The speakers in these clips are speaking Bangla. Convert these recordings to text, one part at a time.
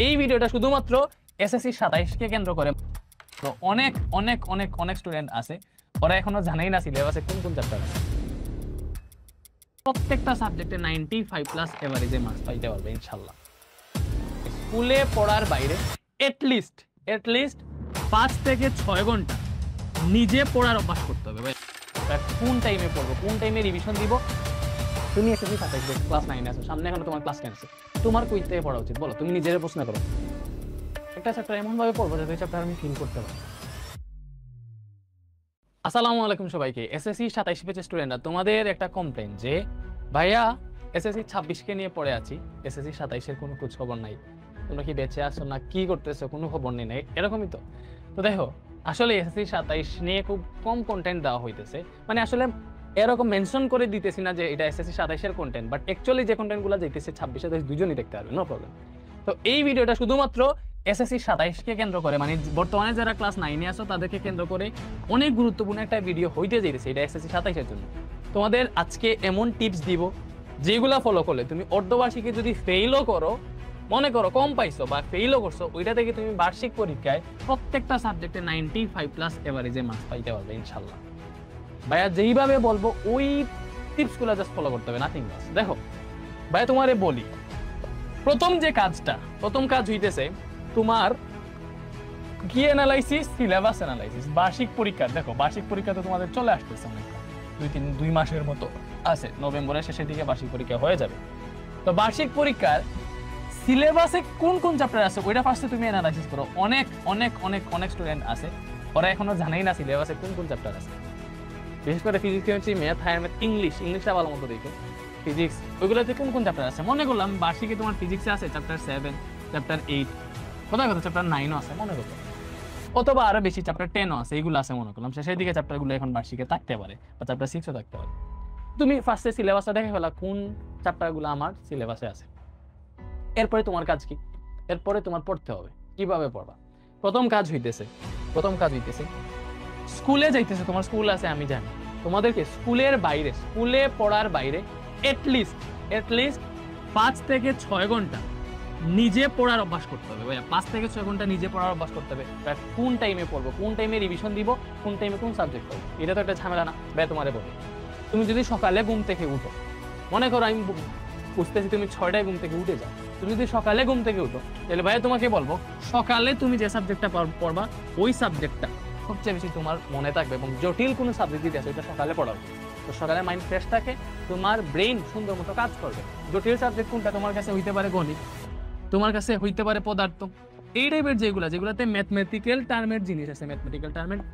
এই ভিডিওটা শুধুমাত্র এসএসসি 27 কে কেন্দ্র করে। তো অনেক অনেক অনেক অনেক স্টুডেন্ট আছে, ওরা এখনো জানেই না সিলেবাসে কোন কোন চ্যাপ্টার আছে। প্রত্যেকটা সাবজেক্টে 95+ এভারেজে মার্কস পাইতে পারবে ইনশাআল্লাহ। স্কুলে পড়ার বাইরে এটলিস্ট 5 থেকে 6 ঘন্টা নিজে পড়ার অভ্যাস করতে হবে ভাই। কোন টাইমে পড়বো, কোন টাইমে রিভিশন দিব। তুমি এসএসসি 27 ক্লাস 9 আছো, সামনে এখন তোমার ক্লাস 10 আছে, তোমার কই থেকে পড়া উচিত বলো? তুমি নিজের প্রশ্ন করো। একটা চ্যাপ্টার এমন ভাবে পড়বো যাতে চ্যাপ্টার আমি ফিল করতে পারি। আসসালামু আলাইকুম সবাইকে। এসএসসি 27 ব্যাচের স্টুডেন্টরা, তোমাদের একটা কমপ্লেইন যে ভাইয়া এসএসসি 26 কে নিয়ে পড়ে আছি, এসএসসি 27 এর কোনো খোঁজ খবর নাই, তোমরা কি বেঁচে আছো না কি করতেছো কোনো খবর নেই, এরকমই তো। তো দেখো, আসলে এসএসসি 27 নিয়ে খুব কম কন্টেন্ট দেওয়া হইতেছে, মানে আসলে এরকম মেনশন করে দিতেছি না যে এটা এসএসসি 27 এর কন্টেন্ট, বাট অ্যাকচুয়ালি যে কন্টেন্টগুলো যাইতেছে 26 27 দুজনই দেখতে পারবে, নো প্রবলেম। তো এই ভিডিওটা শুধুমাত্র এসএসসি 27 কে কেন্দ্র করে, মানে বর্তমানে যারা ক্লাস 9 এ আছো তাদেরকে কেন্দ্র করে অনেক গুরুত্বপূর্ণ একটা ভিডিও হইতে যাইতেছে, এটা এসএসসি 27 এর জন্য। তোমাদের আজকে এমন টিপস দিব যেগুলা ফলো করলে তুমি অর্ধবার্ষিকী যদি ফেইলও করো, মনে করো কম পাইছো বা ফেইলও করছো, ওইটা থেকে তুমি বার্ষিক পরীক্ষায় প্রত্যেকটা সাবজেক্টে 95+ এভারেজে মার্কস পাইতে পারবে ইনশাআল্লাহ। ভাইয়া যেইভাবে বলবো ওই টিপসগুলো জাস্ট ফলো করতে হবে, নাথিং এলস। দেখো ভাইয়া তোমারে বলি, প্রথম কাজ হইতেছে তোমার কি অ্যানালাইসিস, সিলেবাস অ্যানালাইসিস। বার্ষিক পরীক্ষা, দেখো বার্ষিক পরীক্ষা তো তোমাদের চলে আসতেছে অনেকটা, 2 মাসের মতো আছে, নভেম্বরের শেষের দিকে বার্ষিক পরীক্ষা হয়ে যাবে। তো বার্ষিক পরীক্ষার সিলেবাসে কোন কোন চ্যাপ্টার আছে ওইটা ফার্স্টে তুমি অ্যানালাইসিস করো। অনেক অনেক অনেক অনেক স্টুডেন্ট আছে, ওরা এখনো জানেই না সিলেবাসে কোন কোন চ্যাপ্টার আছে। বিশেষ করে physics, chemistry, math, higher math, ইংলিশটা ভালো মতো দেখো। ফিজিক্স ওইগুলোতে কোন কোন চ্যাপ্টার আছে মনে করলাম বার্ষিকে তোমার ফিজিক্সে আছে চ্যাপ্টার 7, চ্যাপ্টার 8, কোথায় চ্যাপ্টার 9ও আছে মনে করো, অথবা আরো বেশি চ্যাপ্টার 10ও আছে, এইগুলো আছে মনে করলাম। শেষের দিকে চ্যাপ্টারগুলো এখন বার্ষিকে থাকতে পারে, বা চ্যাপ্টার 6ও থাকতে পারে। তুমি ফার্স্টে সিলেবাসটা দেখে ফেলা কোন চ্যাপ্টারগুলো আমার সিলেবাসে আছে। এরপরে তোমার কাজ কি? এরপরে তোমার পড়তে হবে। কিভাবে পড়বা? প্রথম কাজ হইতেছে স্কুলে যাইতেছে, তোমার স্কুল আছে আমি জানি, তোমাদেরকে স্কুলে পড়ার বাইরে এটলিস্ট 5 থেকে 6 ঘন্টা নিজে পড়ার অভ্যাস করতে হবে ভাইয়া। 5 থেকে 6 ঘন্টা নিজে পড়ার অভ্যাস করতে হবে। কোন টাইমে পড়বো, কোন টাইমে রিভিশন দিব, কোন টাইমে কোন সাবজেক্ট পড়বো, এটা তো একটা ঝামেলা না ভাই। তোমারে বলো, তুমি যদি সকালে ঘুম থেকে উঠো, মনে করো আমি বুঝতেছি তুমি 6টায় ঘুম থেকে উঠে যাও, তুমি যদি সকালে ঘুম থেকে উঠো, তাহলে ভাইয়া তোমাকে বলবো সকালে তুমি যে সাবজেক্টটা পড়বা ওই সাবজেক্টটা সবচেয়ে বেশি তোমার মনে থাকবে, এবং জটিল কোনো সাবজেক্ট দিতে আছে ওইটা সকালে পড়াবে। তো সকালে মাইন্ড ফ্রেশ থাকে, তোমার ব্রেইন সুন্দর মতো কাজ করবে। জটিল সাবজেক্ট কোনটা? তোমার কাছে হইতে পারে গণিত, তোমার কাছে হইতে পারে পদার্থ, এই টাইপের যেগুলাতে ম্যাথমেটিক্যাল টার্মের জিনিস আছে,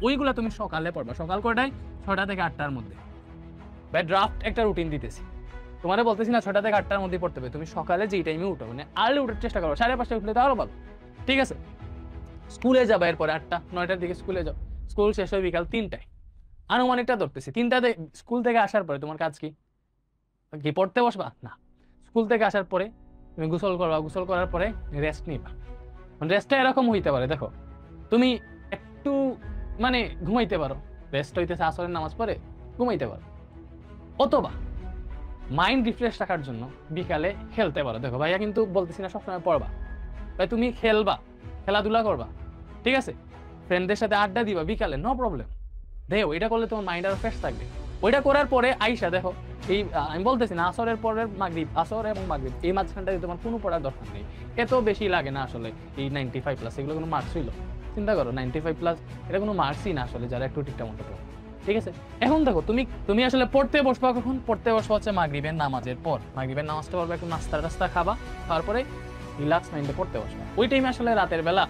ওইগুলা তুমি সকালে পড়বা। সকাল কয়টায়? 6টা থেকে 8টার মধ্যে। ভাই ড্রাফট একটা রুটিন দিতেছি, তোমারে বলতেছি না 6টা থেকে 8টার মধ্যে পড়তে হবে। তুমি সকালে যেই টাইমে উঠো, মানে আর্লি উঠার চেষ্টা করো, 5:30 উঠলে তো আরো ভালো, ঠিক আছে? স্কুলে যাবে এরপরে 8টা 9টার দিকে স্কুলে যাও, স্কুল শেষ হয় বিকাল 3টায়, আনুমানিকটা ধরতেছি। 3টাতে স্কুল থেকে আসার পরে তোমার কাজ কি? পড়তে বসবা না, স্কুল থেকে আসার পরে তুমি গোসল করবা, গোসল করার পরে রেস্ট নিবা। রেস্টটা এরকম হইতে পারে, দেখো তুমি একটু মানে ঘুমাইতে পারো, রেস্ট হইতেছে আসরের নামাজ পড়ে ঘুমাইতে পারো, অথবা মাইন্ড রিফ্রেশ রাখার জন্য বিকালে খেলতে পারো। দেখো ভাইয়া কিন্তু বলতেছি না সবসময় পড়বা, ভাই তুমি খেলবা, খেলাধুলা করবা, ঠিক আছে, ফ্রেন্ডদের সাথে আড্ডা দিবা বিকালে, নো প্রবলেম। দেখো এটা করলে তোমার মাইন্ড আরো ফ্রেশ থাকবে। ওইটা করার পরে আইসা দেখো, এই আমি বলতেছি না আসরের পরের মাগরিব, আসর এবং মাগরিব এই মাঝখানটায় তোমার কোনো পড়ার দরকার নেই, এত বেশি লাগে না আসলে। এই 95+ এগুলো কোনো মার্কস হইলো? চিন্তা করো 95+ এটা কোনো মার্কসই না আসলে, যারা একটু ঠিকঠাক মতো পড়ো, ঠিক আছে? এখন দেখো তুমি আসলে পড়তে বসবা কখন? পড়তে বসবা হচ্ছে মাগরিবের নামাজের পর। মাগরিবের নামাজটা পড়বা, একটু নাস্তা খাবা, তারপরে রিল্যাক্স মাইন্ডে পড়তে বসবা। ওই টাইমে আসলে রাতের বেলা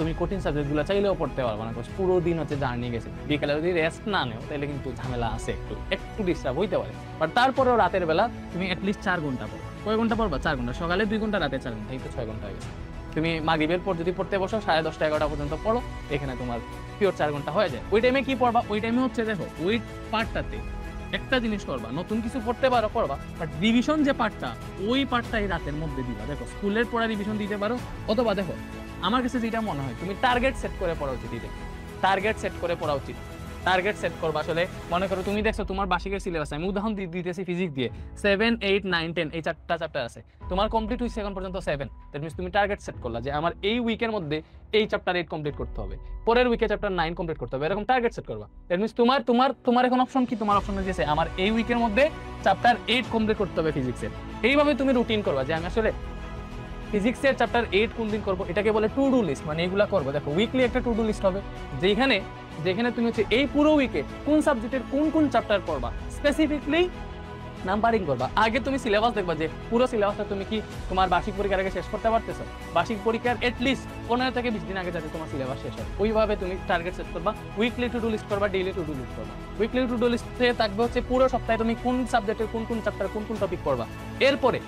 তুমি কঠিন সাবজেক্টগুলো চাইলেও পড়তে পারবা না, পুরো দিন হচ্ছে জার্নি গেছে। বিকেলে যদি রেস্ট না নেও তাহলে কিন্তু ঝামেলা আছে, একটু ডিস্টার্ব হইতে পারে। বাট তারপরেও রাতের বেলা তুমি অ্যাটলিস্ট 4 ঘন্টা পড়ো। কয় ঘন্টা পড়বা? 4 ঘন্টা। সকালে 2 ঘন্টা, রাতে 4 ঘন্টা, এই তো 6 ঘন্টা হয়ে গেছে। তুমি মাগরিবের পর যদি পড়তে বসো 10:30 11টা পর্যন্ত পড়ো, এখানে তোমার পিওর 4 ঘন্টা হয়ে যায়। ওই টাইমে কি পড়বা? ওই টাইমে হচ্ছে দেখো ওই পার্টটাতে একটা জিনিস করবা, নতুন কিছু পড়তে পারো পড়বা, বাট রিভিশন যে পার্টটা ওই পার্টটাই রাতের মধ্যে দিবা। দেখো স্কুলের পড়া রিভিশন দিতে পারো, অথবা দেখো আমার কাছে যেটা মনে হয় তুমি টার্গেট সেট করে পড়া উচিত, টার্গেট সেট করে পড়া উচিত। টার্গেট সেট করবা। আসলে মনে করো তুমি দেখছো তোমার বার্ষিকের সিলেবাস, আমি উদাহরণ দিতেছি ফিজিক্স দিয়ে 7, 8, 9, 10 এই 4টা চ্যাপ্টার আছে, তোমার কমপ্লিট হয়েছে এখন পর্যন্ত 7। দ্যাট মিনস তুমি টার্গেট সেট করলা যে আমার এই উইকের মধ্যে এই চ্যাপ্টার 8 কমপ্লিট করতে হবে, পরের উইকে চ্যাপ্টার 9 কমপ্লিট করতে হবে, এরকম টার্গেট সেট করবা। দ্যাট মিনস তোমার এখন অপশন কি, তোমার অপশন হচ্ছে আমার এই উইকের মধ্যে চ্যাপ্টার 8 কমপ্লিট করতে হবে ফিজিক্সের। এইভাবে তুমি রুটিন করবা যে আমি আসলে ফিজিক্সের চ্যাপ্টার 8 কোন দিন করবো, এটাকে বলে টু ডু লিস্ট। মানে এগুলা করবো, দেখো উইকলি একটা টু ডু লিস্ট হবে, যেখানে তুমি হচ্ছে এই পুরো উইকে কোন সাবজেক্টের কোন চ্যাপ্টার পড়বা স্পেসিফিকলি নাম্বারিং করবা। আগে তুমি সিলেবাস দেখবা যে পুরো সিলেবাসটা তুমি কি তোমার বার্ষিক পরীক্ষার আগে শেষ করতে পারতেছো, বার্ষিক পরীক্ষার এটলিস্ট 15 থেকে 20 দিন আগে যাতে তোমার সিলেবাস শেষ হয়, ওইভাবে তুমি টার্গেট সেট করবা। উইকলি টু ডু লিস্ট করবা, ডেইলি টু ডু লিস্ট করবা। উইকলি টু ডু লিস্টে থাকবে হচ্ছে পুরো সপ্তাহে তুমি কোন সাবজেক্টের কোন চ্যাপ্টার কোন টপিক পড়বা। এরপরে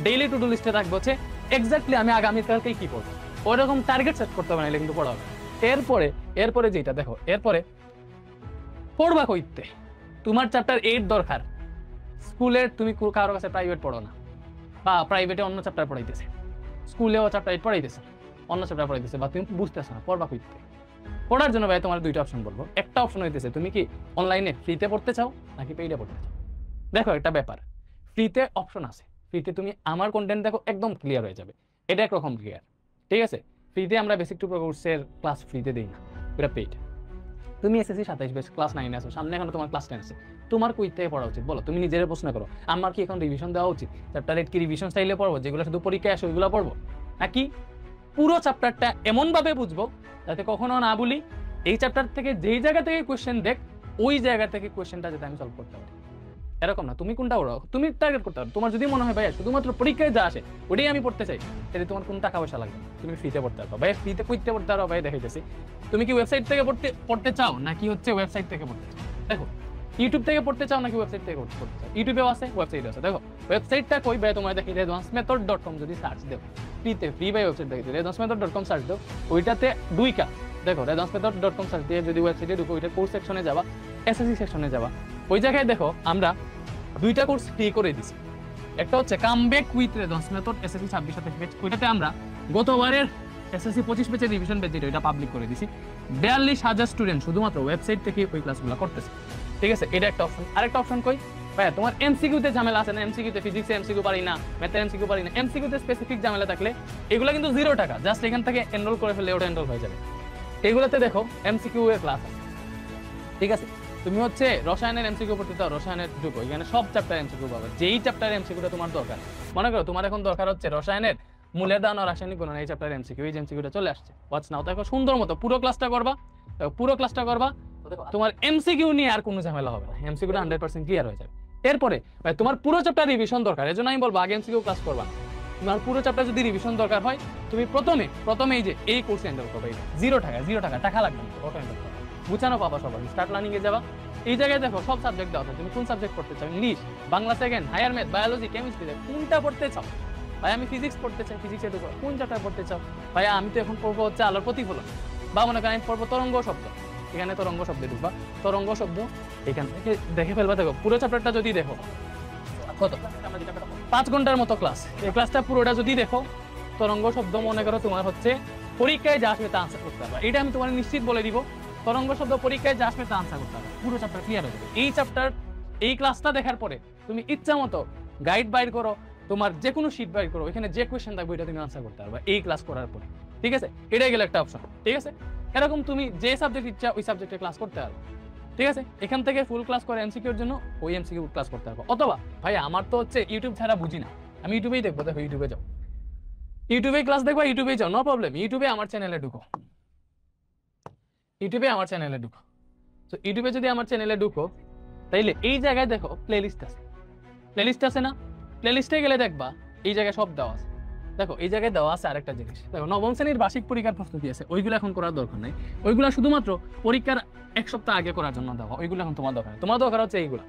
ডেইলি টু ডু লিস্টে থাকবে হচ্ছে এক্স্যাক্টলি আমি আগামীকালকে কি পড়বো, ওইরকম টার্গেট সেট করতে হবে, না কিন্তু পড়া হবে। এরপরে যেটা দেখো, এরপরে পড়বা কইতে তোমার চ্যাপ্টার 8 দরকার। স্কুলের তুমি কারোর কাছে প্রাইভেট পড়ো না, বা প্রাইভেটে অন্য চ্যাপ্টার পড়াইতেছে, স্কুলেও চ্যাপ্টার 8 পড়াইতেছে, অন্য চ্যাপ্টার পড়াইতেছে, বা তুমি বুঝতেছো না, পড়বা কইতে। পড়ার জন্য ভাই তোমার দুইটা অপশন বলবো। একটা অপশন হইতেছে তুমি কি অনলাইনে ফ্রিতে পড়তে চাও নাকি পেইডে পড়তে চাও। দেখো একটা ব্যাপার, ফ্রিতে অপশন আছে, ফ্রিতে তুমি আমার কন্টেন্ট দেখো একদম ক্লিয়ার হয়ে যাবে, এটা একরকম ক্লিয়ার, ঠিক আছে। ফ্রিতে আমরা বেসিক টু কোর্সের ক্লাস ফ্রিতে দিই না, এটা পেইড। তুমি এসএসসি 27 বেস ক্লাস 9 আছো, সামনে এখন তোমার ক্লাস 10 আছে, তোমার কই থেকে পড়া উচিত বলো? তুমি নিজের প্রশ্ন করো, আমার কি এখন রিভিশন দেওয়া উচিত? চ্যাপ্টার 8 কি রিভিশন স্টাইলে পড়বো, যেগুলো শুধু পরীক্ষায় আসে ওইগুলো পড়বো, নাকি পুরো চ্যাপ্টারটা এমন ভাবে বুঝবো যাতে কখনো না বলি এই চ্যাপ্টার থেকে যেই জায়গা থেকে কোয়েশ্চেন দেখ ওই জায়গা থেকে কোয়েশ্চেনটা যাতে আমি সলভ করতে পারি, এরকম না। তুমি কোনটা পড়ো, তুমি টার্গেট করতে পারো। তোমার যদি মনে হয় ভাই শুধুমাত্র পরীক্ষায় যা আসে ওটাই আমি পড়তে চাই, তাহলে তোমার কোনো টাকা পয়সা লাগবে না, তুমি ফ্রিতে পড়তে পারো। ভাই ফ্রিতে পড়তে পারো, ভাই দেখাইতেছি। তুমি কি ওয়েবসাইট থেকে পড়তে চাও নাকি হচ্ছে ওয়েবসাইট থেকে পড়তে চাও? দেখো ইউটিউব থেকে পড়তে চাও নাকি ওয়েবসাইট থেকে পড়তে চাও? ইউটিউবেও আছে, ওয়েবসাইটে আছে। দেখো ওয়েবসাইটটা কই ভাই, তোমার দেখি redvancemethod.com যদি সার্চ দেও, ফ্রি ভাই ওয়েবসাইট দেখি redvancemethod.com সার্চ দাও, ওইটাতে দুইটা দেখো redvancemethod.com সার্চ দিয়ে যদি ওয়েবসাইটে ঢুকো, ওইটা কোর্স সেকশনে যাবা, এসএসসি সেকশনে যাবা, ওই জায়গায় দেখো আমরা দুইটা কোর্স ফ্রি করে দিছি। একটা হচ্ছে কামব্যাক উইথ রেদন্স মেথড এসএসসি 26-27 পেজ, ওইটাতে আমরা গতবারের এসএসসি 25 পেজের রিভিশন পেজ যেটা, এটা পাবলিক করে দিছি। 42,000 স্টুডেন্ট শুধুমাত্র ওয়েবসাইট থেকে ওই ক্লাসগুলো করতেছে, ঠিক আছে। এটা একটা অপশন। আরেকটা অপশন কই ভাই, তোমার এমসিকিউতে ঝামেলা আছে না, এমসিকিউতে ফিজিক্সে এমসিকিউ পারি না, ম্যাথে এমসিকিউ পারি না, এমসিকিউতে স্পেসিফিক ঝামেলা থাকলে এগুলো কিন্তু 0 টাকা, জাস্ট এখান থেকে এনরোল করে ফেললে ওটা এনরোল হয়ে যাবে। এগুলোতে দেখো এমসিকিউ এর ক্লাস আছে, ঠিক আছে। তুমি হচ্ছে রসায়নের এমসিকিউ পড়তে চাও, রসায়নের ঢুকো, এখানে সব চ্যাপ্টার এমসিকিউ পাবে, যেই চ্যাপ্টারের এমসিকিউটা তোমার দরকার। মনে করো তোমার এখন দরকার হচ্ছে রসায়নের মূলের দান ও রাসায়নিক গুণন, এই চ্যাপ্টারের এমসিকিউ, এই এমসিকিউটা চলে আসছে, ওয়াচ নাও। দেখো সুন্দর মতো পুরো ক্লাসটা করবা, তোমার এমসিকিউ নিয়ে আর কোনো ঝামেলা হবে না, এমসিকিউটা 100% ক্লিয়ার হয়ে যাবে। এরপরে ভাই তোমার পুরো চ্যাপ্টার রিভিশন দরকার, এজন্য আমি বলবো আগে এমসিকিউ ক্লাস করবা। তোমার পুরো চ্যাপ্টার যদি রিভিশন দরকার হয়, তুমি প্রথমে এই যে এই কোর্স এনরোল করবে, 0 টাকা লাগবে না, অটো এনরোল করবে, বুঝানো পাবা সবাই। স্টার্ট লার্নিং এ যাবা, এই জায়গায় দেখো সব সাবজেক্ট দেওয়া আছে, তুমি কোন সাবজেক্ট পড়তে চাও, English, Bangla second, higher math, biology, chemistry, কোনটা পড়তে চাও? ভাই আমি ফিজিক্স পড়তে চাই, ফিজিক্সে ঢুকো, কোন চ্যাপ্টার পড়তে চাও? ভাই আমি তো এখন পড়বো হচ্ছে আলোর প্রতিফলন, বা মনে করেন আমি পড়বো তরঙ্গ শব্দ, এখানে তরঙ্গ শব্দে ঢুকবা, তরঙ্গ শব্দ এখান থেকে দেখে ফেলবা। দেখো পুরো চ্যাপ্টারটা যদি দেখো কত 5 ঘন্টার মতো ক্লাস, এই ক্লাসটা পুরোটা যদি দেখো, তরঙ্গ শব্দ মনে করো তোমার হচ্ছে পরীক্ষায় যা আসবে তা আনসার করতে পারবা, এটা আমি তোমার নিশ্চিত বলে দিব। তরঙ্গ শব্দ পরীক্ষায় যা আসবে তা আনসার করতে পারবা, পুরো চ্যাপ্টার ক্লিয়ার হয়ে যাবে। এই ক্লাসটা দেখার পরে তুমি ইচ্ছা মতো গাইড বাইর করো, তোমার যে কোনো শিট বাইর করো, এখানে যে কোয়েশ্চেন থাকবে এটা তুমি আনসার করতে পারবা এই ক্লাস করার পরে, ঠিক আছে। এটাই গেল একটা অপশন, ঠিক আছে। এরকম তুমি যে সাবজেক্ট ইচ্ছা ওই সাবজেক্টে ক্লাস করতে পারবে, ঠিক আছে। এখান থেকে ফুল ক্লাস করে এমসিকিউর জন্য ওই এমসিকিউ ক্লাস করতে পারবো। অথবা ভাই আমার তো হচ্ছে ইউটিউব ছাড়া বুঝি না, আমি ইউটিউবেই দেখবো, দেখো ইউটিউবে যাও, ইউটিউবে ক্লাস দেখবা, ইউটিউবে যাও, নো প্রবলেম। ইউটিউবে আমার চ্যানেলে ঢুকো, তো ইউটিউবে যদি আমার চ্যানেলে ঢুকো, তাইলে এই জায়গায় দেখো প্লেলিস্ট আছে না, প্লেলিস্টে গেলে দেখবা এই জায়গায় সব দেওয়া আছে। দেখো এই জায়গায় দেওয়া আছে আরেকটা জিনিস, দেখো নবম শ্রেণীর বার্ষিক পরীক্ষার প্রস্তুতি আছে, ওইগুলো এখন করার দরকার নাই, ওইগুলো শুধুমাত্র পরীক্ষার 1 সপ্তাহ আগে করার জন্য দেওয়া, ওইগুলো এখন তোমার দরকার। তোমার দরকার হচ্ছে এইগুলো,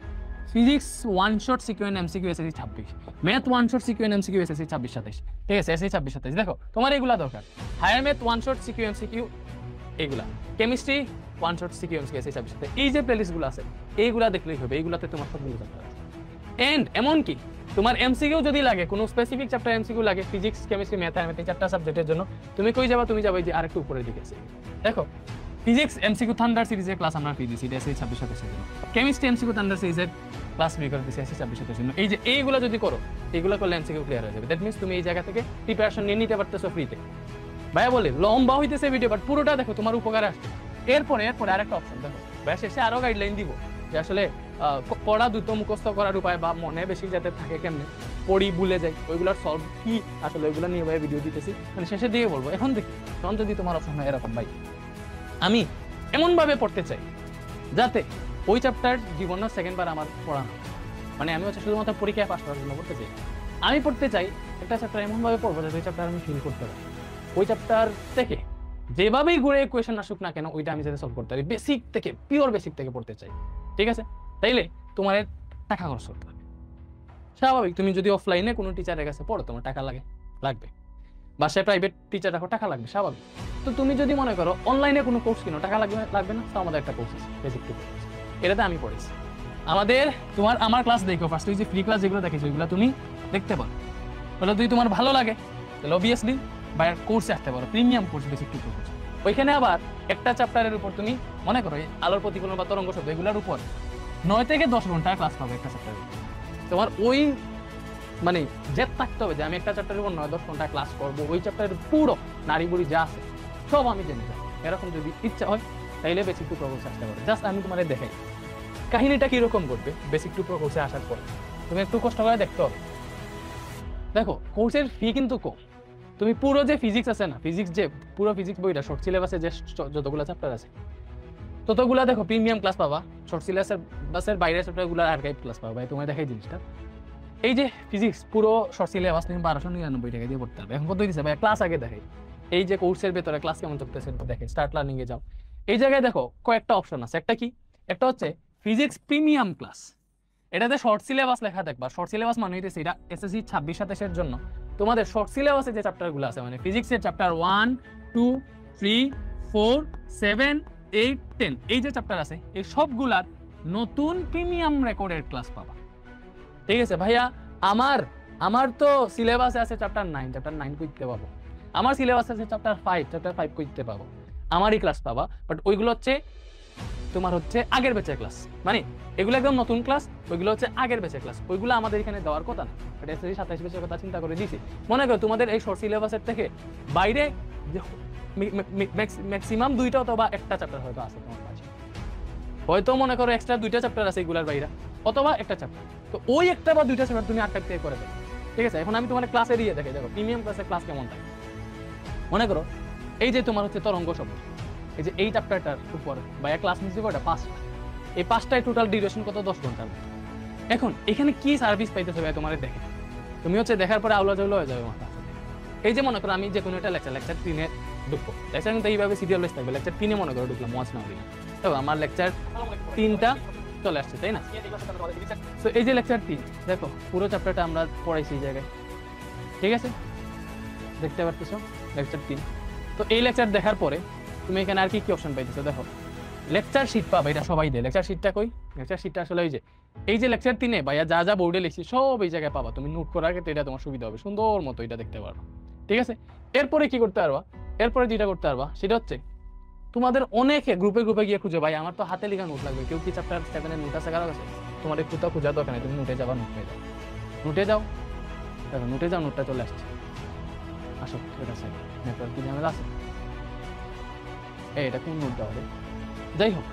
ফিজিক্স 1 শট সিকিউএন এমসিকিউ এসএসসি 26, ম্যাথ 1 শট সিকিউএন এমসিকিউ এসএসসি 26-27, ঠিক আছে, এসএসসি 26-27। দেখো তোমার এগুলা দরকার। Higher math 1 shot CQ MCQ এইগুলা, chemistry 1 shot CQ MCQ SSC 26-27, এই যে প্লেলিস্টগুলো আছে এইগুলা দেখলেই হবে, এইগুলাতে তোমার সবগুলো দরকার আছে। এন্ড এমনকি তোমার এমসিকিউ যদি লাগে, কোনো স্পেসিফিক চ্যাপ্টার এমসিকিউ লাগে, ফিজিক্স, কেমিস্ট্রি, ম্যাথ, এই 4টা সাবজেক্টের জন্য, তুমি কই যাবা? তুমি যাবে যে আরেকটু উপরের দিকে আছে, দেখো ফিজিক্স এমসিকিউ থান্ডার সিরিজের ক্লাস আমরা ফ্রি দিছি, এটা এসে 26-27 জন্য। কেমিস্ট্রি এমসিকিউ থান্ডার সিরিজের ক্লাস ফ্রি করে দিছি এসে 26-27 জন্য। এই যে এইগুলো যদি করো, এইগুলো করলে এমসিকিউ ক্লিয়ার হয়ে যাবে। দ্যাট মিন্স তুমি এই জায়গা থেকে প্রিপারেশন নিয়ে নিতে পারতেছো ফ্রিতে। ভাইয়া বলে লম্বা হইতেছে ভিডিও, বাট পুরোটা দেখো, তোমার উপকারে আসবে। এরপরে আরেকটা অপশন দেখো ভাইয়া, শেষে আরো গাইডলাইন দিব যে আসলে পড়া দ্রুত মুখস্থ করার উপায় বা মনে বেশি যাতে থাকে, কেমনে পড়ি ভুলে যাই, ওইগুলোর সলভ কি আসলে, ওইগুলো নিয়ে ভাই ভিডিও দিতেছি, মানে শেষের দিকে বলবো। এখন দেখি, তখন যদি তোমার অপশন হয় এরকম, ভাই আমি এমন ভাবে পড়তে চাই যাতে ওই চ্যাপ্টার জীবনের সেকেন্ড বার আমার পড়া না, মানে আমি হচ্ছে শুধুমাত্র পরীক্ষায় পাস করার জন্য পড়তে চাই। আমি পড়তে চাই একটা চ্যাপ্টার এমন ভাবে পড়বো যাতে ওই চ্যাপ্টার আমি ফিল করতে পারি, ওই চ্যাপ্টার থেকে যেভাবেই ঘুরে কোয়েশ্চেন আসুক না কেন ওইটা আমি যাতে সলভ করতে পারি, বেসিক থেকে, পিওর বেসিক থেকে পড়তে চাই। ঠিক আছে, তাইলে তোমার টাকা খরচ করতে হবে। স্বাভাবিক, তুমি যদি অফলাইনে কোনো টিচারের কাছে পড়ো তোমার টাকা লাগবে, বাসায় প্রাইভেট টিচার রাখো টাকা লাগবে, স্বাভাবিক। তো তুমি যদি মনে করো অনলাইনে কোনো কোর্স কিনো, টাকা লাগবে না। তো আমাদের একটা কোর্স আছে বেসিক টু কোর্স, এটাতে আমি পড়েছি। আমার ক্লাস দেখো ফার্স্ট, ওই যে ফ্রি ক্লাস যেগুলো দেখেছি ওইগুলো তুমি দেখতে পারো। তাহলে যদি তোমার ভালো লাগে তাহলে অবভিয়াসলি বাইরের কোর্সে আসতে পারো, premium course basic to course. ওইখানে আবার একটা চ্যাপ্টারের উপর তুমি মনে করো এই আলোর প্রতিফলন বা তরঙ্গ শব্দ, এগুলোর উপর 9 থেকে 10 ঘন্টা ক্লাস পাবে একটা চ্যাপ্টারে। তোমার ওই মানে জেদ থাকতে হবে যে আমি একটা চ্যাপ্টারের উপর 9-10 ঘন্টা ক্লাস করবো, ওই চ্যাপ্টারের পুরো নারী বুড়ি যা আছে সব আমি জেনে যাবো। এরকম যদি ইচ্ছা হয় তাইলে বেসিক টু কোর্সে আসতে পারো। জাস্ট আমি তোমাদের দেখাই কাহিনীটা কিরকম করবে বেসিক টু কোর্সে আসার পর। তুমি একটু কষ্ট করে দেখতে হবে। দেখো কোর্সের ফি কিন্তু কম। তুমি পুরো যে ফিজিক্স আছে না, পুরো ফিজিক্স বইটা শর্ট সিলেবাসে যে যতগুলো চ্যাপ্টার আছে ততগুলা দেখো প্রিমিয়াম ক্লাস পাবা। শর্ট সিলেবাসের বাইরের চ্যাপ্টারগুলো আর্কাইভ ক্লাস পাবা। ভাই তোমায় দেখাই জিনিসটা, এই যে ফিজিক্স পুরো শর্ট সিলেবাস তুমি 1299 টাকা দিয়ে পড়তে হবে। এখন কত দিচ্ছে ভাই, ক্লাস আগে দেখাই। এই যে কোর্সের ভেতরে ক্লাস কেমন চলতেছে দেখে, স্টার্ট লার্নিং এ যাও। এই জায়গায় দেখো কয়েকটা অপশন আছে। একটা কি, একটা হচ্ছে ফিজিক্স প্রিমিয়াম ক্লাস। এটাতে শর্ট সিলেবাস লেখা দেখবা। শর্ট সিলেবাস মানে হইতেছে এটা এসএসসি 26-27 এর জন্য তোমাদের শর্ট সিলেবাসে যে চ্যাপ্টারগুলো আছে, মানে ফিজিক্সের চ্যাপ্টার 1, 2, 3, 4, 7, 8, 10 এই যে চ্যাপ্টার আছে এই সবগুলার নতুন প্রিমিয়াম রেকর্ডের ক্লাস পাবা। ঠিক আছে ভাইয়া, আমার তো সিলেবাসে আছে চ্যাপ্টার 9 করতে পাবো। আমার সিলেবাসে আছে চ্যাপ্টার 5 করতে পাবো, আমারই ক্লাস পাবা। বাট ওইগুলো হচ্ছে তোমার হচ্ছে আগের ব্যাচের ক্লাস, মানে এগুলো একদম নতুন ক্লাস, ওইগুলো হচ্ছে আগের ব্যাচের ক্লাস। ওইগুলো আমাদের এখানে দেওয়ার কথা না, বাট এসএসসি 27 ব্যাচের কথা চিন্তা করে দিছি। মনে করো তোমাদের এই শর্ট সিলেবাসের থেকে বাইরে ম্যাক্সিমাম 2টা অথবা একটা চ্যাপ্টার হয়তো আছে তোমার কাছে, হয়তো মনে করো এক্সট্রা 2টা চ্যাপ্টার আছে এগুলার বাইরে, অথবা একটা চ্যাপ্টার। তো ওই একটা বা 2টা চ্যাপ্টার তুমি আটটা থেকে করে দেবে। ঠিক আছে, এখন আমি তোমার ক্লাসে দিয়ে দেখো প্রিমিয়াম ক্লাসের ক্লাস কেমন থাকে। মনে করো এই যে তোমার হচ্ছে তরঙ্গ শব্দ, এই যে এই চ্যাপ্টারটার উপর বা এক ক্লাস নিচ্ছে কয়টা, 5টা। এই 5টায় টোটাল ডিউরেশন কত, 10 ঘন্টার। এখন এখানে কি সার্ভিস পাইতেছে ভাই তোমার দেখে, তুমি হচ্ছে দেখার পরে আউলা জাউলা হয়ে যাবে মাথা। এই যে মনে করো আমি যে কোনো একটা লেকচার 3-এ ঢুকবো, লেকচার কিন্তু এইভাবে সিরিয়াল ওয়াইজ থাকবে। লেকচার 3-এ মনে করো ঢুকলাম, ওয়াচ নাও দিলাম, তো আমার লেকচার 3টা চলে আসছে, তাই না? তো এই যে লেকচার 3 দেখো পুরো চ্যাপ্টারটা আমরা পড়াইছি এই জায়গায়। ঠিক আছে, দেখতে পারতেছো লেকচার 3। তো এই লেকচার দেখার পরে তুমি এখানে আর কি অপশন পাইতেছো, দেখো লেকচার শিট পাবে। এটা সবাই দেয়। লেকচার শিটটা কই, লেকচার শিটটা আসলে এই যে লেকচার 3-এ ভাইয়া যা যা বোর্ডে লিখছি সব এই জায়গায় পাবা। তুমি নোট করার ক্ষেত্রে এটা তোমার সুবিধা হবে, সুন্দর মতো এটা দেখতে পারবা। ঠিক আছে, এরপরে কি করতে পারবা, এরপরে যেটা করতে পারবা সেটা হচ্ছে তোমাদের অনেকে গ্রুপে গিয়ে খুঁজে, ভাই আমার তো হাতে লেখা নোট লাগবে। কেউ কি চ্যাপ্টার 7-এর নোট আছে কারো কাছে? তোমার কোথাও খোঁজা দরকার নেই, তুমি নোটে যাবা, নোটে যাও, দেখো নোটে যাও, নোটটা চলে আসছে। আসো, ঠিক আছে, নেটওয়ার্ক কি ঝামেলা আছে? এটা কোন নোট দেওয়া হবে? যাই হোক,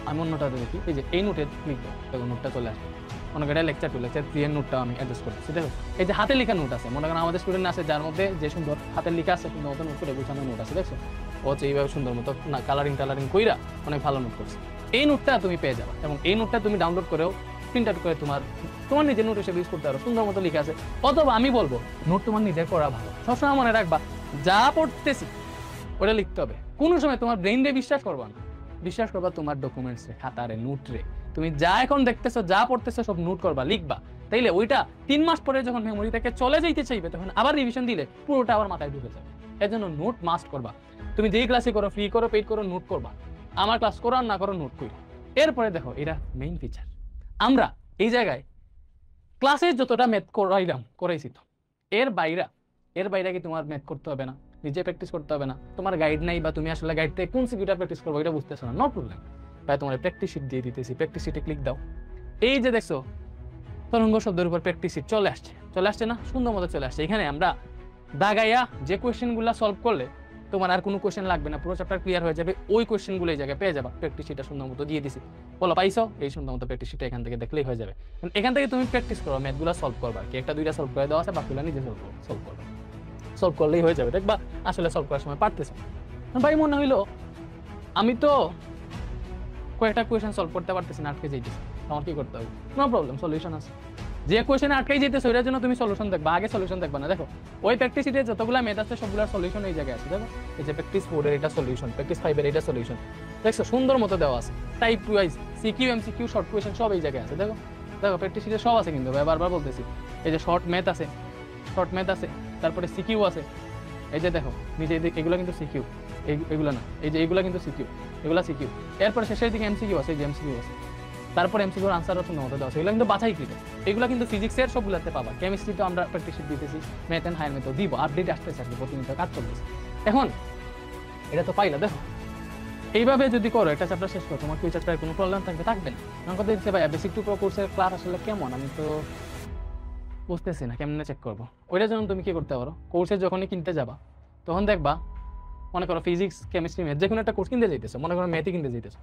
আমি অন্যটা দেখি। এই যে এই নোটে ক্লিক দাও, দেখো নোটটা চলে আসবে। মনে করেন লেকচার 3-এর নোটটা আমি অ্যাডজাস্ট করছি। দেখো এই যে হাতে লেখা নোট আছে, মনে করেন আমাদের স্টুডেন্ট আছে যার মধ্যে যে সুন্দর হাতের লেখা আছে, সুন্দর মতো নোট করে গোছানো নোট আছে, দেখছো ও হচ্ছে এইভাবে সুন্দর মতো না কালারিং কইরা অনেক ভালো নোট করছে। এই নোটটা তুমি পেয়ে যাবে, এবং এই নোটটা তুমি ডাউনলোড করেও প্রিন্ট আউট করে তোমার নিজের নোট হিসেবে ইউজ করতে পারো। সুন্দর মতো লেখা আছে। অথবা আমি বলবো নোট তোমার নিজের করা ভালো। সবসময় মনে রাখবা যা পড়তেছি ওটা লিখতে হবে। কোনো সময় তোমার ব্রেইন রে বিশ্বাস করবা না, বিশ্বাস করবা তোমার ডকুমেন্টস রে, খাতারে, নোট রে। তুমি যা এখন দেখতেছো, যা পড়তেছো সব নোট করবা, লিখবা। তাইলে ওইটা 3 মাস পরে যখন মেমোরি থেকে চলে যাইতে চাইবে তখন আবার রিভিশন দিলে পুরোটা আবার মাথায় ঢুকে যাবে। এর জন্য নোট মাস্ট করবা। তুমি যেই ক্লাসে করো, ফ্রি করো, পেইড করো, নোট করবা। আমার ক্লাস করো আর না করো, নোট করি। এরপরে দেখো এটা মেইন ফিচার, আমরা এই জায়গায় ক্লাসে যতটা ম্যাথ করাইছি তো এর বাইরে কি তোমার ম্যাথ করতে হবে না? নিজে প্র্যাকটিস করতে হবে না, তোমার গাইড নাই বা তুমি আসলে গাইড থেকে কোন সিকিউরিটা প্র্যাকটিস করবো এটা বুঝতেছো না, নো প্রবলেম ভাই, তোমার প্র্যাকটিস শিট দিয়ে দিতেছি, প্র্যাকটিস শিটে ক্লিক দাও। এই যে দেখছো তরঙ্গ শব্দের উপর প্র্যাকটিস শিট চলে আসছে না, সুন্দর মতো চলে আসছে। এখানে আমরা দাগাইয়া যে কোয়েশ্চেনগুলো সলভ করলে তোমার আর কোনো কোয়েশ্চেন লাগবে না, পুরো চ্যাপ্টার ক্লিয়ার হয়ে যাবে, ওই কোয়েশ্চেনগুলো এই জায়গায় পেয়ে যাবা। প্র্যাকটিস শিটটা সুন্দর মতো দিয়ে দিছি, বলো পাইছো, এই সুন্দর মতো প্র্যাকটিস শিটটা এখান থেকে দেখলেই হয়ে যাবে। এখান থেকে তুমি প্র্যাকটিস করো, ম্যাথগুলো সলভ করবা, কি একটা দুইটা সলভ করে দেওয়া আছে, বাকিগুলো নিজে সলভ করবে, সলভ করলেই হয়ে যাবে। দেখবা আসলে সলভ করার সময় পারতেছো। ভাই মনে হইলো আমি তো কয়েকটা কোয়েশ্চেন সলভ করতে পারতেছি না, আটকে যাইতেছি, আমার কি করতে হবে? নো প্রবলেম, সলিউশন আছে। যে কোয়েশ্চেনে আটকাই যেতেছে ওইটার জন্য তুমি সলিউশন দেখবা, আগে সলিউশন দেখবা না। দেখো ওই প্র্যাকটিস শিটে যতগুলো মেথড আছে সবগুলোর সলিউশন এই জায়গায় আছে। দেখো এই যে প্র্যাকটিস 4 এর এটা সলিউশন, প্র্যাকটিস 5 এর এটা সলিউশন, দেখছো সুন্দর মতো দেওয়া আছে। Type wise CQ MCQ short question সব এই জায়গায় আছে। দেখো দেখো প্র্যাকটিস শিটে সব আছে, কিন্তু বারবার বলতেছি এই যে শর্ট ম্যাথ আছে, তারপরে সিকিউ আছে, এই যে দেখো নিচে এগুলো কিন্তু সিকিউ, এগুলো না, এই যে এগুলো কিন্তু সিকিউ, এগুলো সিকিউ। এরপরে শেষের দিকে এমসিকিউ আছে, এই যে এমসিকিউ আছে, তারপরে এমসিকিউর আনসার সুন্দর মতো দেওয়া আছে। এগুলো কিন্তু বাছাই কৃত, এগুলো কিন্তু ফিজিক্সের সবগুলোতে পাবা। কেমিস্ট্রিতে আমরা প্র্যাকটিস শিট দিতেছি, ম্যাথ এন্ড হায়ার ম্যাথও দিব, আপডেট আসতেছে আর কি, প্রতিনিয়ত কাজ চলতেছে। এখন এটা তো পাইলা, দেখো এইভাবে যদি করো একটা চ্যাপ্টার শেষ করো, তোমার কি চ্যাপ্টারে কোনো প্রবলেম থাকবে না। আমার কথা দিচ্ছে ভাই বেসিক টু প্রো কোর্সের ক্লাস আসলে কেমন, আমি তো বুঝতেছি না, কেমনে চেক করবো? ওইটার জন্য তুমি কি করতে পারো, কোর্সে যখনই কিনতে যাবা তখন দেখবা, মনে করো ফিজিক্স কেমিস্ট্রি ম্যাথ যে কোনো একটা কোর্স কিনতে যাইতেছো, মনে করো ম্যাথই কিনতে যাইতেছো,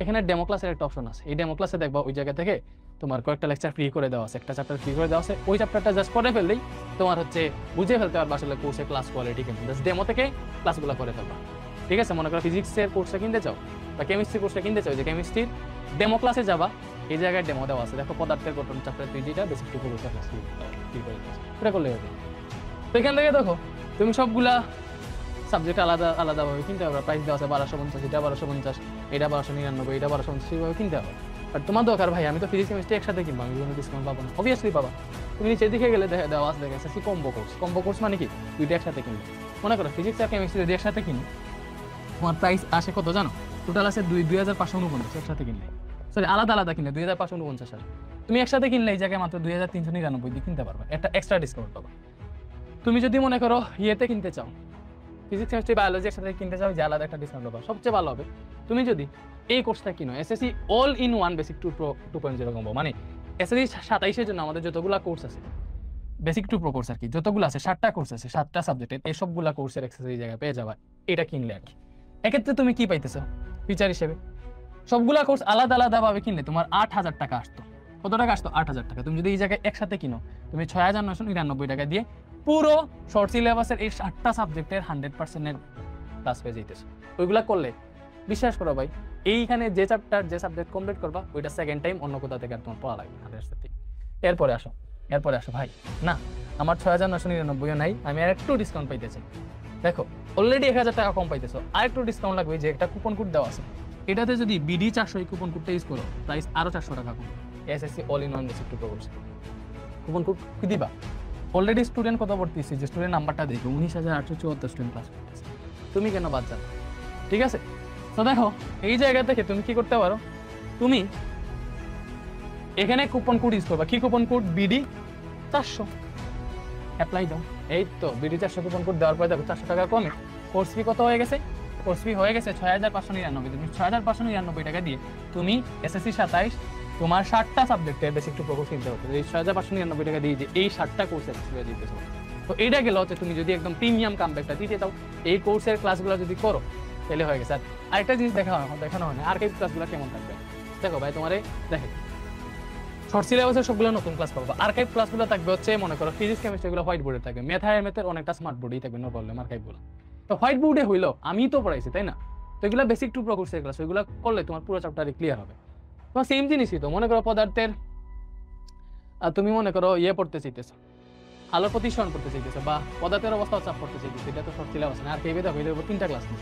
এখানে ডেমো ক্লাসের একটা অপশন আছে। এই ডেমো ক্লাসে দেখবা ওই জায়গা থেকে তোমার কয়েকটা লেকচার ফ্রি করে দেওয়া আছে, একটা চ্যাপ্টার ফ্রি করে দেওয়া আছে, ওই চ্যাপ্টারটা জাস্ট করে ফেললেই তোমার হচ্ছে বুঝে ফেলতে পারবা আসলে কোর্সের ক্লাস কোয়ালিটি কেমন, জাস্ট ডেমো থেকে ক্লাসগুলো করে ফেলবা। ঠিক আছে, মনে করো ফিজিক্সের কোর্সটা কিনতে চাও বা কেমিস্ট্রি কোর্সটা কিনতে চাও, যে কেমিস্ট্রির ডেমো ক্লাসে যাবা, এই জায়গায় ডেমো দেওয়া আছে। দেখো পদার্থের গঠন চ্যাপ্টার 3 বেসিক টু কোর্সের ক্লাস ফ্রি করে দেওয়া আছে, এটা করলে হবে। তো এখান থেকে দেখো তুমি সবগুলা সাবজেক্ট আলাদা আলাদাভাবে কিনতে হবে, প্রাইস দেওয়া আছে 1250, এটা 1250, এটা 1299, এটা 1250, এইভাবে কিনতে হবে। আর তোমার দরকার ভাই আমি তো ফিজিক্স কেমিস্ট্রি একসাথে কিনবো, আমি কোনো ডিসকাউন্ট পাবো না, অবভিয়াসলি পাবা। তুমি নিচের দিকে গেলে দেওয়া আছে, দেখে এসএসসি কম্বো কোর্স মানে কি, দুইটা একসাথে কিনবে। মনে করো ফিজিক্স আর কেমিস্ট্রি যদি একসাথে কিনি, তোমার প্রাইস আসে কত জানো? টোটাল আছে 2549 একসাথে কিনলে, সরি আলাদা আলাদা কিনলে 2549 আসে। তুমি একসাথে কিনলে এই জায়গায় মাত্র 2399 দিয়ে কিনতে পারবে, একটা এক্সট্রা ডিসকাউন্ট পাবা। তুমি যদি মনে করো ইয়েতে কিনতে চাও, ফিজিক্স কেমিস্ট্রি বায়োলজি একসাথে কিনতে চাও, যে আলাদা একটা ডিসকাউন্ট পাবা, সবচেয়ে ভালো হবে তুমি যদি এই কোর্সটা কিনো, SSC all in one basic to pro 2.0 combo. মানে এসএসসি 27-এর জন্য আমাদের যতগুলা কোর্স আছে, বেসিক টু প্রো কোর্স আর কি, যতগুলো আছে 7টা কোর্স আছে, 7টা সাবজেক্টের, এই সবগুলা কোর্সের অ্যাক্সেস এই জায়গায় পেয়ে যাবা এটা কিনলে আর কি। এক্ষেত্রে তুমি কি পাইতেছো ফিচার হিসেবে? সবগুলা কোর্স আলাদা আলাদা ভাবে কিনলে তোমার 8000 টাকা আসতো। কত টাকা আসতো? 8000 টাকা। তুমি যদি এই জায়গায় একসাথে কিনো, তুমি 6999 টাকা দিয়ে পুরো শর্ট সিলেবাসের এই 7টা সাবজেক্টের 100% ক্লাস পেয়ে যাইতেছো। ওইগুলা করলে বিশ্বাস করো ভাই, এইখানে যে চ্যাপ্টার যে সাবজেক্ট কমপ্লিট করবা, ওইটা সেকেন্ড টাইম অন্য কোথা থেকে আর তোমার পড়া লাগবে না। এরপরে আসো ভাই, না আমার 6999 নাই, আমি আর একটু ডিসকাউন্ট পাইতে চাই। দেখো অলরেডি 1000 টাকা কম পাইতেছো, আর একটু ডিসকাউন্ট লাগবে, যে একটা কুপন কোড দেওয়া আছে, এটাতে যদি বিডি 400 এই কুপন কোডটা ইউজ করো, প্রাইস আরো 400 টাকা কম। SSC all in one basic to pro course coupon code কি দিবা? অলরেডি স্টুডেন্ট কত ভর্তিছে, যে স্টুডেন্ট নাম্বারটা দেখো 19874 স্টুডেন্ট ক্লাস করতেছে, তুমি কেন বাদ যাবে? ঠিক আছে, তো দেখো এই জায়গা থেকে তুমি কি করতে পারো, তুমি এখানে কুপন কোড ইউজ করবা। কি কুপন কোড? বিডি 400, অ্যাপ্লাই দাও। এই তো বিডি 400 কুপন কোড দেওয়ার পরে দেখো 400 টাকা কমে কোর্স ফি কত হয়ে গেছে? কোর্স ফি হয়ে গেছে 6599। তুমি 6599 টাকা দিয়ে তুমি এসএসসি 27 তোমার 7টা সাবজেক্টের বেসিক টু প্রো কোর্স কিনতে হতো। এই 6599 টাকা দিয়ে যে এই 7টা কোর্সের হয়ে যেতেছে। তো এইটা গেল হচ্ছে তুমি যদি একদম প্রিমিয়াম কামব্যাকটা দিতে দাও, এই কোর্সের ক্লাসগুলো যদি করো তাহলে হয়ে গেছে। আর আরেকটা জিনিস দেখানো হয় না, আর্কাইভ ক্লাসগুলো কেমন থাকবে দেখো ভাই, তোমারে দেখে শর্ট সিলেবাসের সবগুলো নতুন ক্লাস পাবো। আর্কাইভ ক্লাসগুলো থাকবে হচ্ছে মনে করো ফিজিক্স কেমিস্ট্রি গুলো হোয়াইট বোর্ডে থাকবে, ম্যাথ হায়ার ম্যাথের অনেকটা স্মার্ট বোর্ডেই থাকবে, নো প্রবলেম। আর্কাইভগুলো তো হোয়াইট বোর্ডে হইলো, আমি তো পড়াইছি তাই না, তো এগুলো বেসিক টু প্রো কোর্সের ক্লাস, ওইগুলো করলে তোমার পুরো চ্যাপ্টারে ক্লিয়ার হবে। তোমার সেম জিনিসই তো, মনে করো পদার্থের তুমি মনে করো পড়তে চাইতেছো, আলোর প্রতিসরণ পড়তে চাইতেছো, বা পদার্থের অবস্থা চাপ পড়তে চাইতেছো, এটা তো শর্ট সিলেবাস না। আর কেবে দেখো এদের উপর 3টা ক্লাস নেই,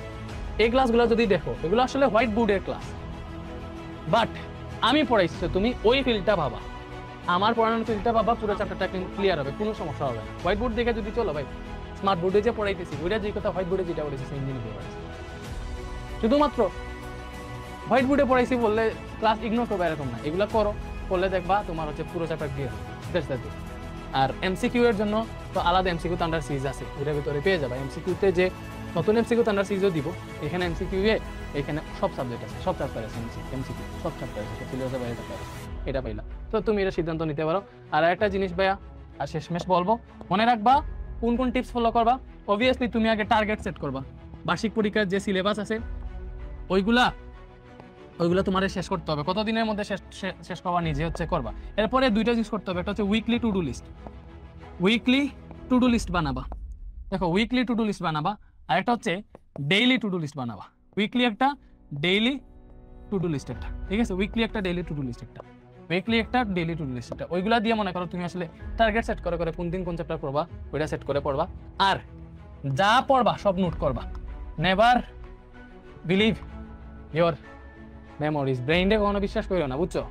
এই ক্লাসগুলো যদি দেখো এগুলো আসলে হোয়াইট বোর্ডের ক্লাস, বাট আমি পড়াইছি, তুমি ওই ফিল্ডটা ভাবা, আমার পড়ানোর ফিল্ডটা ভাবা, পুরো চ্যাপ্টারটা ক্লিয়ার হবে, কোনো সমস্যা হবে না। হোয়াইট বোর্ড দেখে যদি চলো ভাই, স্মার্ট বোর্ডে যে পড়াইতেছি ওইটা যে কথা হোয়াইট বোর্ডে যেটা পড়েছি সেম জিনিস পড়াইছি, শুধুমাত্র হোয়াইট বোর্ডে পড়াইছি বললে ক্লাস ইগনোর করবে এরকম না, এগুলো করো, করলে দেখবা তোমার হচ্ছে পুরো চ্যাপ্টার ক্লিয়ার হবে। আর এমসিকিউ এর জন্য তো আলাদা এমসিকিউ আন্ডার সিরিজ আছে, এটার ভিতরে পেয়ে যাবে। এমসিকিউতে যে নতুন এমসিকিউ আন্ডার সিরিজও দিব, এখানে এমসিকিউ এখানে সব সাবজেক্ট আছে, সব চ্যাপ্টার আছে, এমসিকিউ সব চ্যাপ্টার আছে, সব সিলেবাসের বাইরে চ্যাপ্টার আছে, এটা পাইলা। তো তুমি এটা সিদ্ধান্ত নিতে পারো। আর একটা জিনিস ভাইয়া, আর শেষমেশ বলবো, মনে রাখবা কোন কোন টিপস ফলো করবা। অবভিয়াসলি তুমি আগে টার্গেট সেট করবা, বার্ষিক পরীক্ষার যে সিলেবাস আছে ওইগুলা তোমার শেষ করতে হবে, কতদিনের মধ্যে শেষ করবা নিজে হচ্ছে করবা। এরপরে দুইটা জিনিস করতে হবে, একটা হচ্ছে weekly to do list, weekly to do list বানাবা। দেখো উইকলি টু ডু লিস্ট বানাবা, আর একটা হচ্ছে ডেইলি টু ডু লিস্ট বানাবা। উইকলি একটা, ডেইলি টু ডু লিস্ট একটা, ঠিক আছে? উইকলি একটা, ডেইলি টু ডু লিস্ট একটা, উইকলি একটা, ডেইলি টু ডু লিস্ট একটা। ওইগুলা দিয়ে মনে করো তুমি আসলে টার্গেট সেট করে করে কোন দিন কোন চ্যাপ্টার পড়বা ওইটা সেট করে পড়বা। আর যা পড়বা সব নোট করবা। নেভার বিলিভ ইয়োর মেমোরিজ, ব্রেইনে কখনো বিশ্বাস করো না, বুঝছো?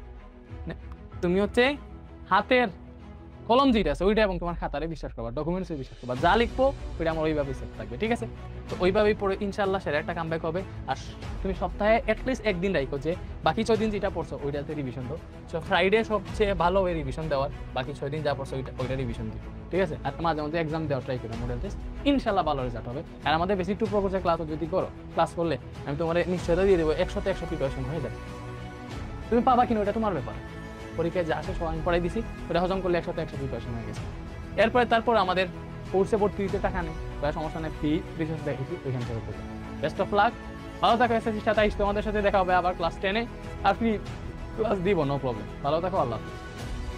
তুমি হচ্ছে হাতের কলম যেটা আছে ওইটা এবং তোমার খাতারে বিশ্বাস করবা, ডকুমেন্টসে বিশ্বাস করবা, যা লিখবো ওইটা আমার ওইভাবেই সেট থাকবে, ঠিক আছে? তো ওইভাবেই পড়ে ইনশাল্লাহ সেটা একটা কামব্যাক হবে। আর তুমি সপ্তাহে অ্যাটলিস্ট একদিন রাখো যে বাকি 6 দিন যেটা পড়ছো ওইটাতে রিভিশন দাও। সো ফ্রাইডে সবচেয়ে ভালো ওই রিভিশন দেওয়ার, বাকি 6 দিন যা পড়ছো ওইটা রিভিশন দিও, ঠিক আছে? আর মাঝে মধ্যে এক্সাম দেওয়া ট্রাই করো, মডেল টেস্ট, ইনশাল্লাহ ভালো রেজাল্ট হবে। আর আমাদের বেসিক টু প্রকোর্সের ক্লাসও যদি করো, ক্লাস করলে আমি তোমার নিশ্চয়তা দিয়ে দেবো 100তে 100 প্রিপারেশন হয়ে যাবে। তুমি পাবা কিনা ওটা তোমার ব্যাপার, পরীক্ষায় যা আসে সব আমি পড়াই দিছি, ওটা হজম করলে 100তে 100 প্রিপারেশন হয়ে গেছে। এরপরে তারপর আমাদের কোর্সে ভর্তি দিতে টাকা নেই, বা সমস্যা নেই, ফি রিসোর্স দেখেছি ওইখান থেকে করবো। বেস্ট অফ লাক, ভালো থাকো। এসএসসি 27 তোমাদের সাথে দেখা হবে আবার ক্লাস 10-এ, আর ফ্রি ক্লাস দিব, নো প্রবলেম। ভালো থাকো, আল্লাহ হাফেজ।